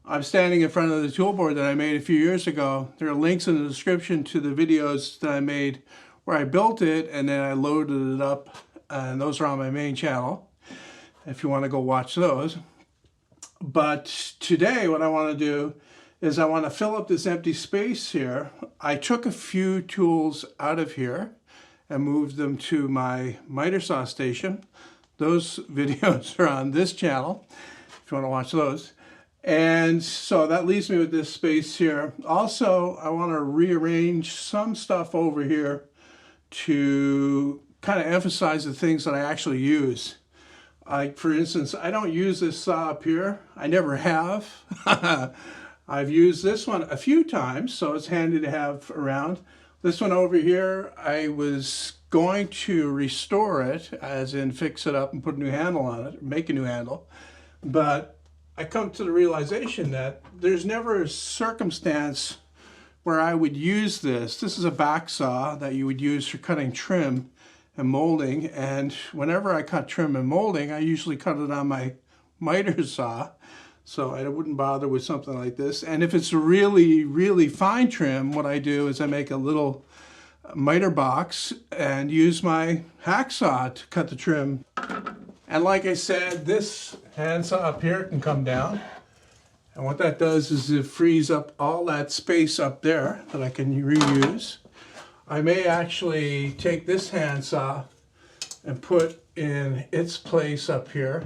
I'm standing in front of the tool board that I made a few years ago. There are links in the description to the videos that I made where I built it and then I loaded it up, and those are on my main channel if you want to go watch those. But today what I want to do is I want to fill up this empty space here. I took a few tools out of here and moved them to my miter saw station. Those videos are on this channel if you want to watch those. And so that leaves me with this space here. Also, I want to rearrange some stuff over here to kind of emphasize the things that I actually use. Like, for instance, I don't use this saw up here. I never have. I've used this one a few times, so it's handy to have around. This one over here, I was going to restore it, as in fix it up and put a new handle on it, make a new handle. But I come to the realization that there's never a circumstance where I would use this. This is a back saw that you would use for cutting trim and molding. And whenever I cut trim and molding, I usually cut it on my miter saw. So I wouldn't bother with something like this. And if it's really, really fine trim, what I do is I make a little miter box and use my hacksaw to cut the trim. And like I said, this handsaw up here can come down. And what that does is it frees up all that space up there that I can reuse. I may actually take this handsaw and put in its place up here.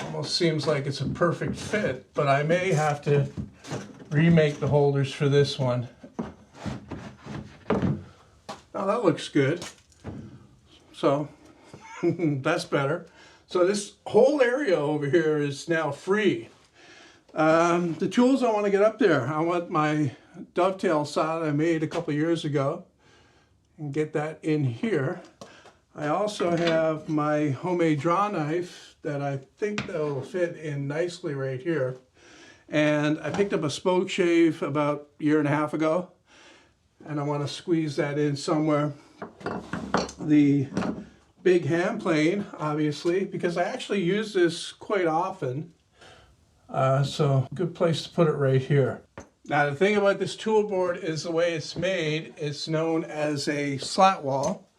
Almost seems like it's a perfect fit, but I may have to remake the holders for this one. Now that looks good. So that's better. So this whole area over here is now free. The tools I want to get up there, I want my dovetail saw that I made a couple years ago and get that in here. I also have my homemade draw knife that I think that will fit in nicely right here. And I picked up a spoke shave about a year and a half ago, and I want to squeeze that in somewhere. The big hand plane, obviously, because I actually use this quite often. So good place to put it right here. Now the thing about this tool board is the way it's made. It's known as a slat wall.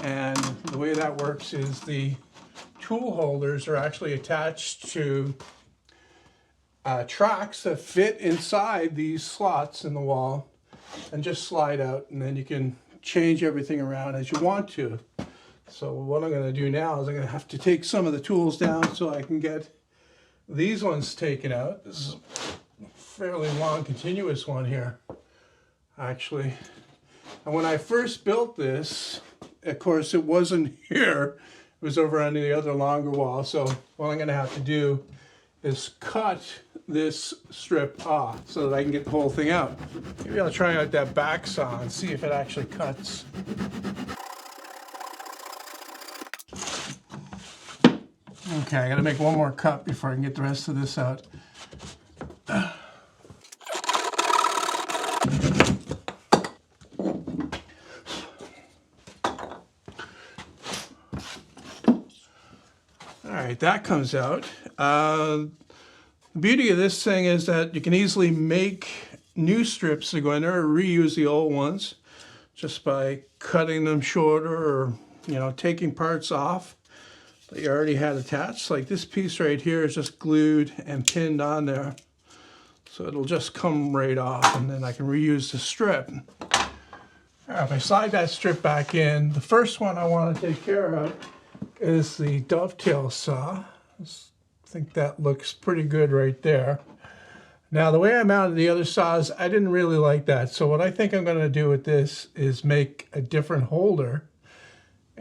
And the way that works is the tool holders are actually attached to tracks that fit inside these slots in the wall and just slide out, and then you can change everything around as you want to. So what I'm going to do now is I'm going to have to take some of the tools down so I can get these ones taken out. This is a fairly long continuous one here, actually. And when I first built this, of course, it wasn't here. It was over on the other longer wall. So what I'm going to have to do is cut this strip off so that I can get the whole thing out. Maybe I'll try out that back saw and see if it actually cuts. Okay, I gotta make one more cut before I can get the rest of this out. All right, that comes out. The beauty of this thing is that you can easily make new strips to go in there or reuse the old ones just by cutting them shorter or, taking parts off that you already had attached. Like this piece right here is just glued and pinned on there. So it'll just come right off, and then I can reuse the strip. All right, if I slide that strip back in, the first one I want to take care of is the dovetail saw. I think that looks pretty good right there. Now the way I mounted the other saws, I didn't really like that. So what I think I'm going to do with this is make a different holder.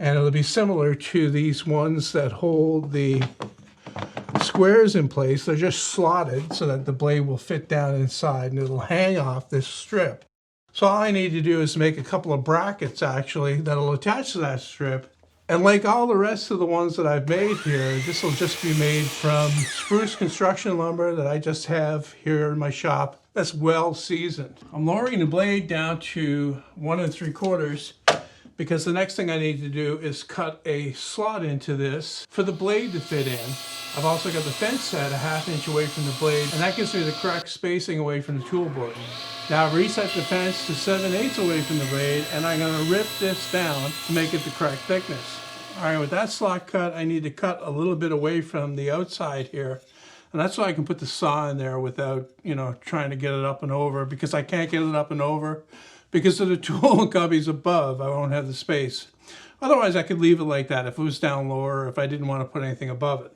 And it'll be similar to these ones that hold the squares in place. They're just slotted so that the blade will fit down inside and it'll hang off this strip. So all I need to do is make a couple of brackets actually that'll attach to that strip. And like all the rest of the ones that I've made here, this will just be made from spruce construction lumber that I just have here in my shop. That's well seasoned. I'm lowering the blade down to 1 3/4 because the next thing I need to do is cut a slot into this for the blade to fit in. I've also got the fence set a ½ inch away from the blade, and that gives me the correct spacing away from the tool board. Now I've reset the fence to 7/8 away from the blade, and I'm going to rip this down to make it the correct thickness. All right, with that slot cut, I need to cut a little bit away from the outside here. And that's why I can put the saw in there without, trying to get it up and over, because I can't get it up and over. Because of the tool cubbies above, I won't have the space. Otherwise, I could leave it like that if it was down lower, or if I didn't want to put anything above it.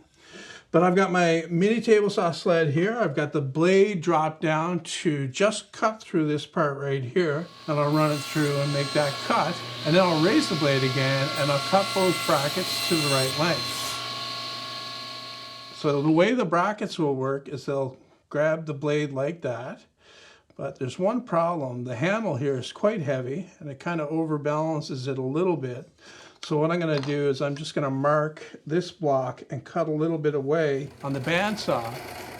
But I've got my mini table saw sled here. I've got the blade dropped down to just cut through this part right here. And I'll run it through and make that cut. And then I'll raise the blade again, and I'll cut both brackets to the right length. So the way the brackets will work is they'll grab the blade like that. But there's one problem. The handle here is quite heavy, and it kind of overbalances it a little bit. So what I'm going to do is I'm just going to mark this block and cut a little bit away on the bandsaw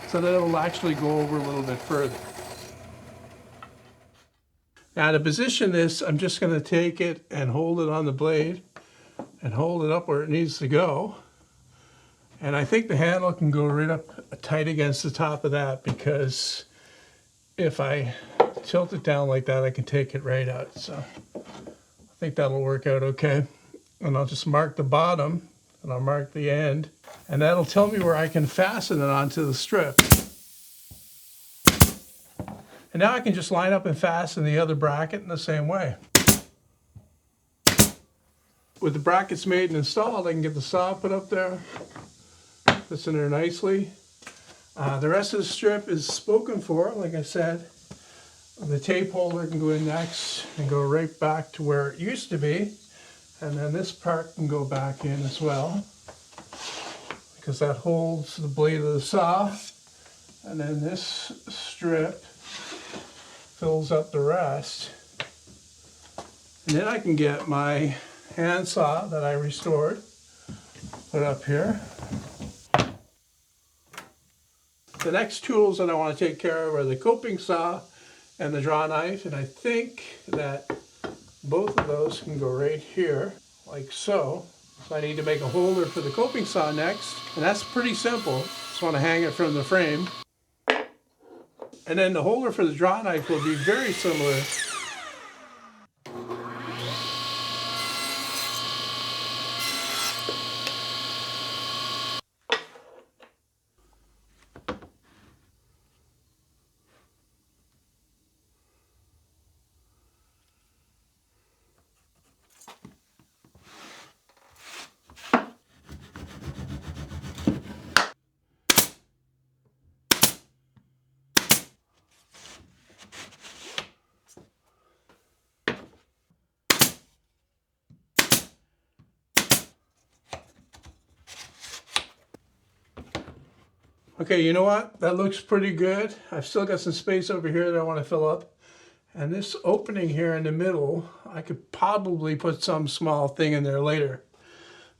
so that it'll actually go over a little bit further. Now to position this, I'm just going to take it and hold it on the blade and hold it up where it needs to go. And I think the handle can go right up tight against the top of that, because if I tilt it down like that, I can take it right out. So I think that'll work out okay. And I'll just mark the bottom, and I'll mark the end, and that'll tell me where I can fasten it onto the strip. And now I can just line up and fasten the other bracket in the same way. With the brackets made and installed, I can get the saw put up there, fits in there nicely. The rest of the strip is spoken for, like I said. The tape holder can go in next and go right back to where it used to be. And then this part can go back in as well, because that holds the blade of the saw. And then this strip fills up the rest. And then I can get my handsaw that I restored, put up here. The next tools that I want to take care of are the coping saw and the draw knife, and I think that both of those can go right here, like so. So I need to make a holder for the coping saw next, and that's pretty simple. Just want to hang it from the frame. And then the holder for the draw knife will be very similar. Okay, you know what? That looks pretty good. I've still got some space over here that I want to fill up. And this opening here in the middle, I could probably put some small thing in there later.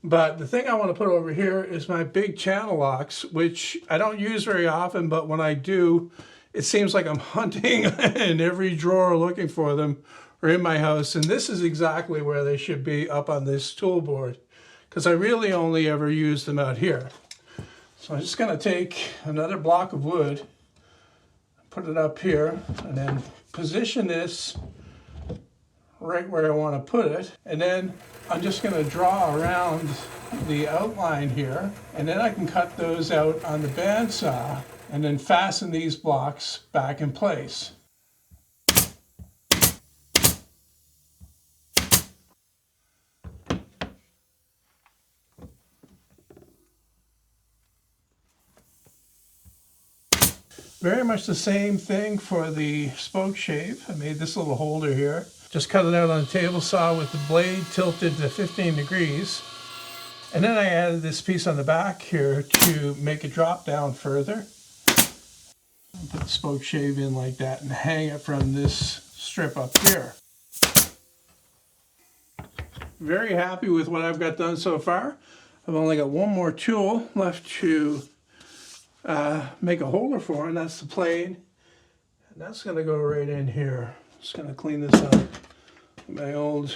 But the thing I want to put over here is my big channel locks, which I don't use very often, but when I do, it seems like I'm hunting in every drawer looking for them, or in my house. And this is exactly where they should be, up on this tool board, because I really only ever use them out here. So I'm just going to take another block of wood, put it up here, and then position this right where I want to put it. And then I'm just going to draw around the outline here, and then I can cut those out on the bandsaw and then fasten these blocks back in place. Very much the same thing for the spoke shave. I made this little holder here. Just cut it out on the table saw with the blade tilted to 15 degrees. And then I added this piece on the back here to make it drop down further. Put the spoke shave in like that and hang it from this strip up here. Very happy with what I've got done so far. I've only got one more tool left to make a holder for, and that's the plane. And that's going to go right in here. Just going to clean this up. My old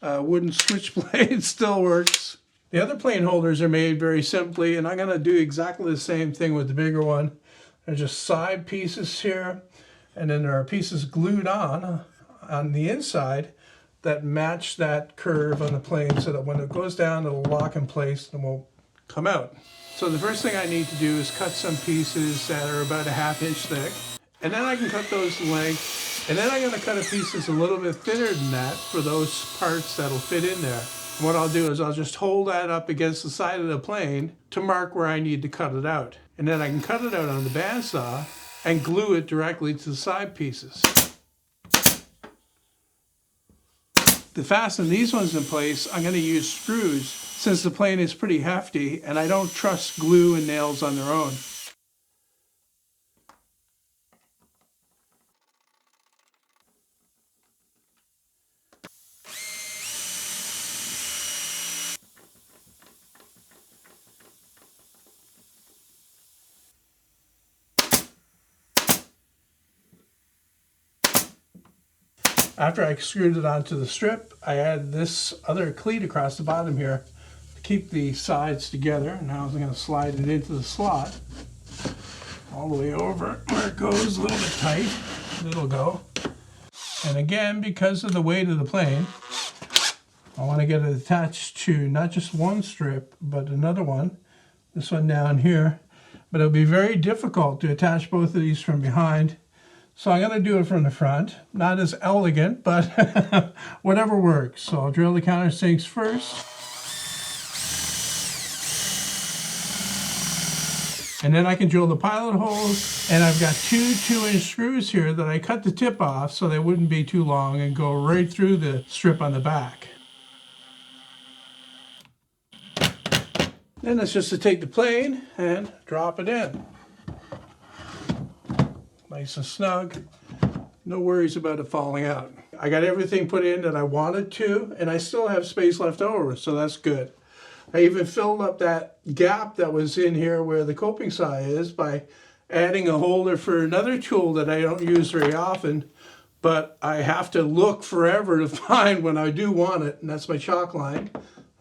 wooden switchblade still works. The other plane holders are made very simply, and I'm going to do exactly the same thing with the bigger one. There's just side pieces here, and then there are pieces glued on the inside that match that curve on the plane so that when it goes down, it'll lock in place and won't come out. So the first thing I need to do is cut some pieces that are about a ½ inch thick, and then I can cut those to length, and then I'm going to cut pieces a little bit thinner than that for those parts that'll fit in there. What I'll do is I'll just hold that up against the side of the plane to mark where I need to cut it out. And then I can cut it out on the bandsaw and glue it directly to the side pieces. To fasten these ones in place, I'm going to use screws since the plane is pretty hefty and I don't trust glue and nails on their own. After I screwed it onto the strip, I added this other cleat across the bottom here to keep the sides together. Now I'm going to slide it into the slot all the way over where it goes, a little bit tight, and it'll go. And again, because of the weight of the plane, I want to get it attached to not just one strip, but another one, this one down here. But it'll be very difficult to attach both of these from behind. So I'm going to do it from the front. Not as elegant, but whatever works. So I'll drill the countersinks first. And then I can drill the pilot holes. And I've got two 2-inch screws here that I cut the tip off so they wouldn't be too long and go right through the strip on the back. Then it's just to take the plane and drop it in. Nice and snug, no worries about it falling out. I got everything put in that I wanted to, and I still have space left over, so that's good. I even filled up that gap that was in here where the coping saw is by adding a holder for another tool that I don't use very often, but I have to look forever to find when I do want it, and that's my chalk line.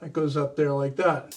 That goes up there like that.